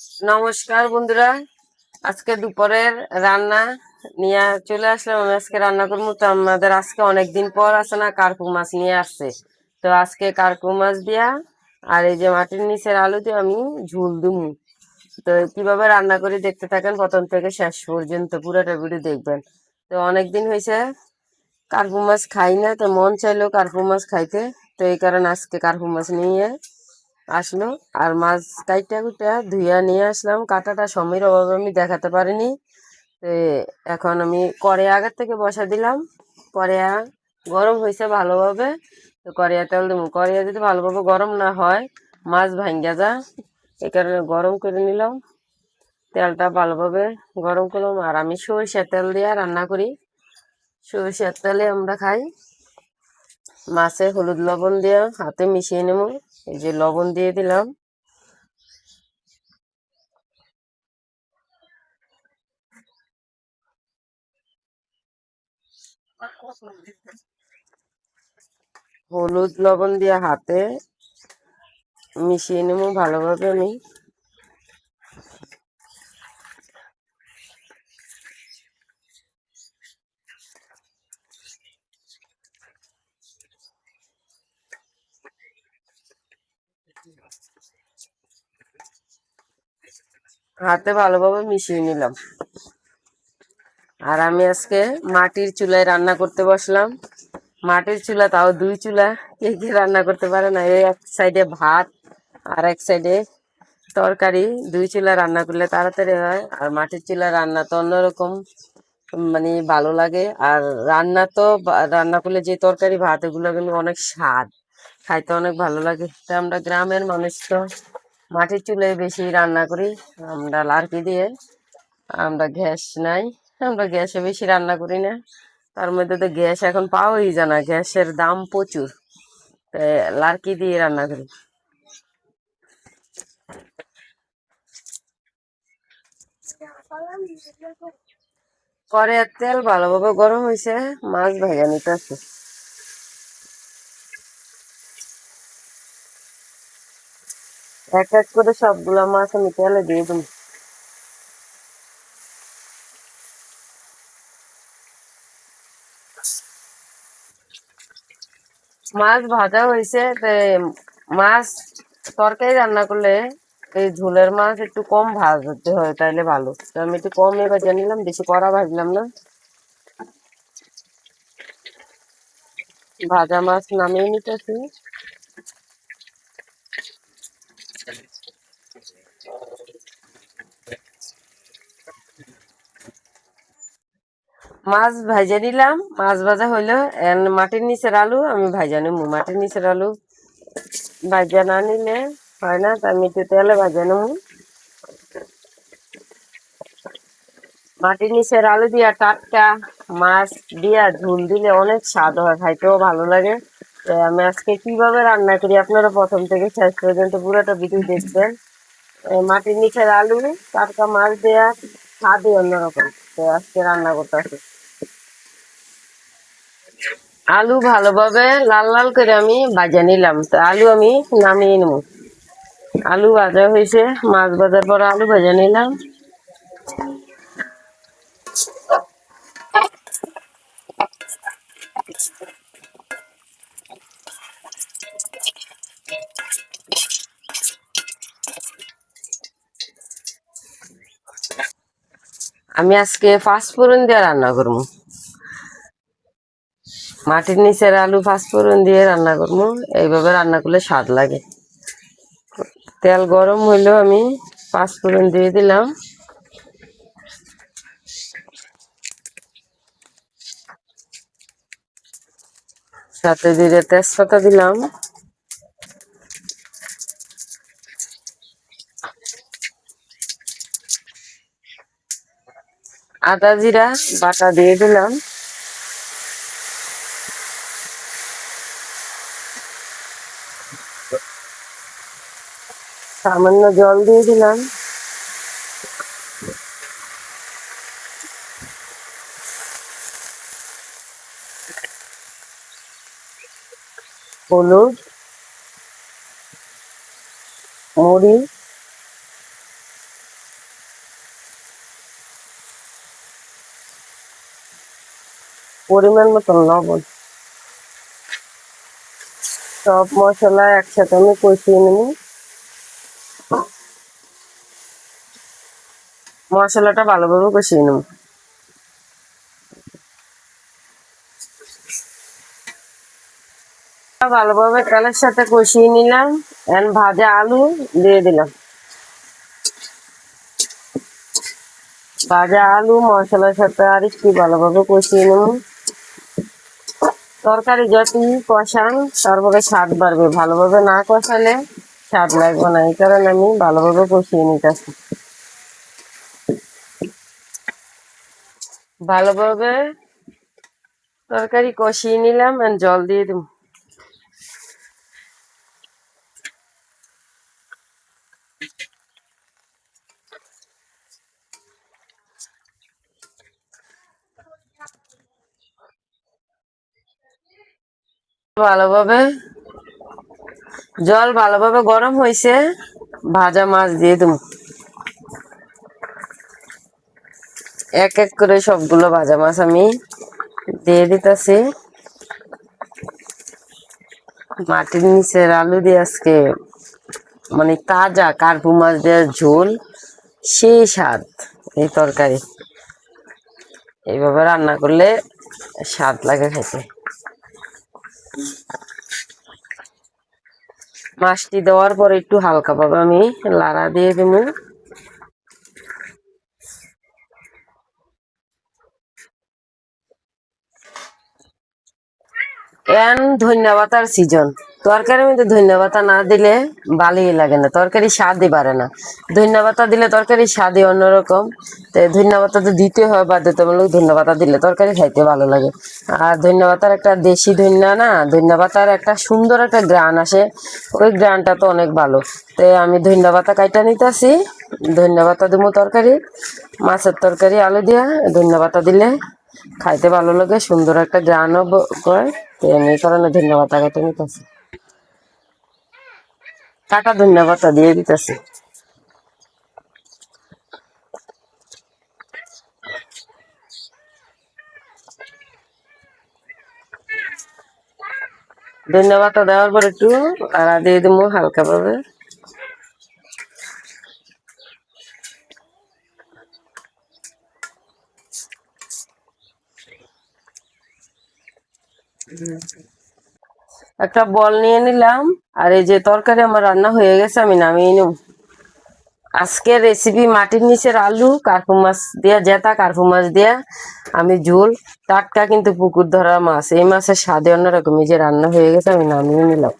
নমস্কার বন্ধুরা, আজকে দুপুরের রান্না নিয়ে চলে আসলাম। আমি আজকে রান্না করবো। তো আমাদের আজকে অনেকদিন পর আছে না, কার্পু মাছ নিয়ে আসছে। তো আজকে কার্পু মাছ দিয়া আর এই যে মাটির নিচের আলু দিয়ে আমি ঝুল দুমু। তো কিভাবে রান্না করি দেখতে থাকেন প্রথম থেকে শেষ পর্যন্ত, পুরোটা ভিডিও দেখবেন। তো অনেকদিন হয়েছে কার্পু মাছ খাই না, তো মন চাইলো কার্পু মাছ খাইতে। তো এই কারণে আজকে কার্পু মাছ নিয়ে আসলো। আর মাছ কাইটা কুইটা ধুইয়া নিয়ে আসলাম। কাটাটা সময়ের অভাবে আমি দেখাতে পারিনি। তো এখন আমি কড়াই আগের থেকে বসা দিলাম। কড়াইয়া গরম হয়েছে ভালোভাবে। তো কড়াইয়া তেল দেবো। কড়াইয়া যদি ভালোভাবে গরম না হয় মাছ ভাঙ্গা যা, এই কারণে গরম করে নিলাম। তেলটা ভালোভাবে গরম করলাম। আর আমি সরিষার তেল দিয়ে রান্না করি। সরিষার তেলে আমরা খাই। মাছে হলুদ লবণ দিয়ে হাতে মিশিয়ে নেব। এই যে লবণ দিয়ে দিলাম। হলুদ লবণ দিয়ে হাতে মিশিয়ে নেব ভালোভাবে। আমি হাতে ভালোভাবে মিশিয়ে নিলাম। আর আমি আজকে মাটির চুলায় রান্না করতে বসলাম। মাটির চুলা, তাও দুই চুলা। কে কে রান্না করতে পারে না? এই এক সাইডে ভাত আর এক সাইডে তরকারি। দুই চুলা রান্না করলে তাড়াতাড়ি হয়। আর মাটির চুলা রান্না তো অন্যরকম, মানে ভালো লাগে। আর রান্না করলে যে তরকারি ভাত এগুলো কিন্তু অনেক স্বাদ, খাইতে অনেক ভালো লাগে। তো আমরা গ্রামের মানুষ, তো মাটির চুলায় বেশি রান্না করি। আমরা লার্কি দিয়ে, আমরা গ্যাস নাই, আমরা গ্যাসে বেশি রান্না করি না। তার মধ্যে তো গ্যাস এখন পাওয়াই যায় না, গ্যাসের দাম প্রচুর। তাই লার্কি দিয়ে রান্না করি। কড়াইয়ের তেল ভালোভাবে গরম হয়েছে, মাছ ভেজে নিতেছে। এক এক করে সবগুলা মাছ আমি তেলে দিয়ে দেবো। মাছ ভাজা হয়েছে। মাছ তরকারি রান্না করলে এই ঝোলের মাছ একটু কম ভাজতে হয়, তাইলে ভালো। তো আমি একটু কমই ভেজে নিলাম, বেশি কড়া ভাজলাম না। ভাজা মাছ নামিয়ে নিতেছি। মাছ ভাজা নিলাম, মাছ ভাজা হইলো। মাটির নিচের আলু আমি ভাজা নেবো। মাটির নিচের আলু ভাজা না নিলে হয় না, তাই আমি একটু তেলে ভাজা নেবো। মাটির নিচের আলু দিয়া টাটকা মাছ দিয়া ঝোল দিলে অনেক স্বাদ হয়, খাইতেও ভালো লাগে। তো আমি আজকে কিভাবে রান্না করি আপনারা প্রথম থেকে শেষ পর্যন্ত পুরোটা ভিডিও দেখবেন। মাটির নিচের আলু টাটকা মাছ দেয়া স্বাদই অন্যরকম। তো আজকে রান্না করতেছি। আলু ভালোভাবে লাল লাল করে আমি ভাজা নিলাম। তো আলু আমি নামিয়ে নেব। আলু ভাজা হয়েছে, মাছ ভাজার পর আলু ভাজা নিলাম। আমি আজকে পাঁচফোড়ন দিয়ে রান্না করবো। মাটির নিচের আলু পাঁচফোড়ন দিয়ে রান্না করবো। এইভাবে রান্না করলে স্বাদ লাগে। তেল গরম হইলেও আমি পাঁচফোড়ন দিয়ে দিলাম। সাথে দিয়ে তেজপাতা দিলাম। আদা জিরা বাটা দিয়ে দিলাম। সামান্য জল দিয়ে দিলাম। হলুদ, মরিচ, পরিমাণ মতন লবণ, সব মশলা একসাথে আমি কষিয়ে নেব। মশলাটা ভালোভাবে কষিয়ে নেব। ভালোভাবে তেলের সাথে কষিয়ে নিলাম। এখন ভাজা আলু দিয়ে দিলাম। ভাজা আলু মশলার সাথে আর একটু ভালোভাবে কষিয়ে নেব। তরকারি যত কষান তারপরে স্বাদ বাড়বে, ভালোভাবে না কষালে স্বাদ লাগবে না, এই কারণে আমি ভালোভাবে কষিয়ে নিতেছি। ভালোভাবে তরকারি কষিয়ে নিলাম, জল দিয়ে দেব। ভালোভাবে জল ভালোভাবে গরম হয়েছে, ভাজা মাছ দিয়ে দেব। এক এক করে সবগুলো ভাজা মাছ আমি দিয়ে দিতেছি। মাটির নিচের আলু দিয়ে আজকে মানে তাজা কার্পু মাছ দেওয়ার ঝোল, সেই স্বাদ এই তরকারি। এইভাবে রান্না করলে স্বাদ লাগে খেতে। মাছটি দেওয়ার পর একটু হালকা ভাবে আমি লাড়া দিয়ে দেবো। এন ধন্যবাতার সিজন, তরকারির মধ্যে ধন্যবাদ না দিলে ভালোই লাগে না, তরকারি স্বাদই বাড়ে না। ধন্যবাদ দিলে তরকারি স্বাদই অন্যরকম। তো ধন্যবাদ তো দিতে হয় বাধ্যতামূলক, ধন্যবাদ দিলে তরকারি খাইতে ভালো লাগে। আর ধন্যবাতার একটা দেশি ধন্যা না, ধন্যবাতার একটা সুন্দর একটা গ্রান আসে, ওই গ্রানটা তো অনেক ভালো। তো আমি ধন্যবাদ কাইটা নিতেছি, ধন্যবাদ দেবো তরকারি, মাছের তরকারি আলু দিয়া ধন্যবাদ দিলে খাইতে ভালো লাগে, সুন্দর একটা গ্রানও হয়। এই কারণে ধন্যবাদ কাটা নিতেছি, কাটা ধন্যবাদ দিয়ে দিতেছি। ধন্যবাদ দেওয়ার পর একটু আড়া দিয়ে দেবো হালকা ভাবে। একটা বল নিয়ে নিলাম, আর এই যে তরকারি আমার রান্না হয়ে গেছে, আমি নামিয়ে নেব। আজকের রেসিপি মাটির নিচের আলু কার্পু মাছ দিয়া, জেতা কার্পু মাছ দিয়া আমি ঝোল, টাটকা কিন্তু পুকুর ধরা মাছ, এই মাছের স্বাদে অন্যরকম। এই যে রান্না হয়ে গেছে, আমি নামিয়ে নিলাম।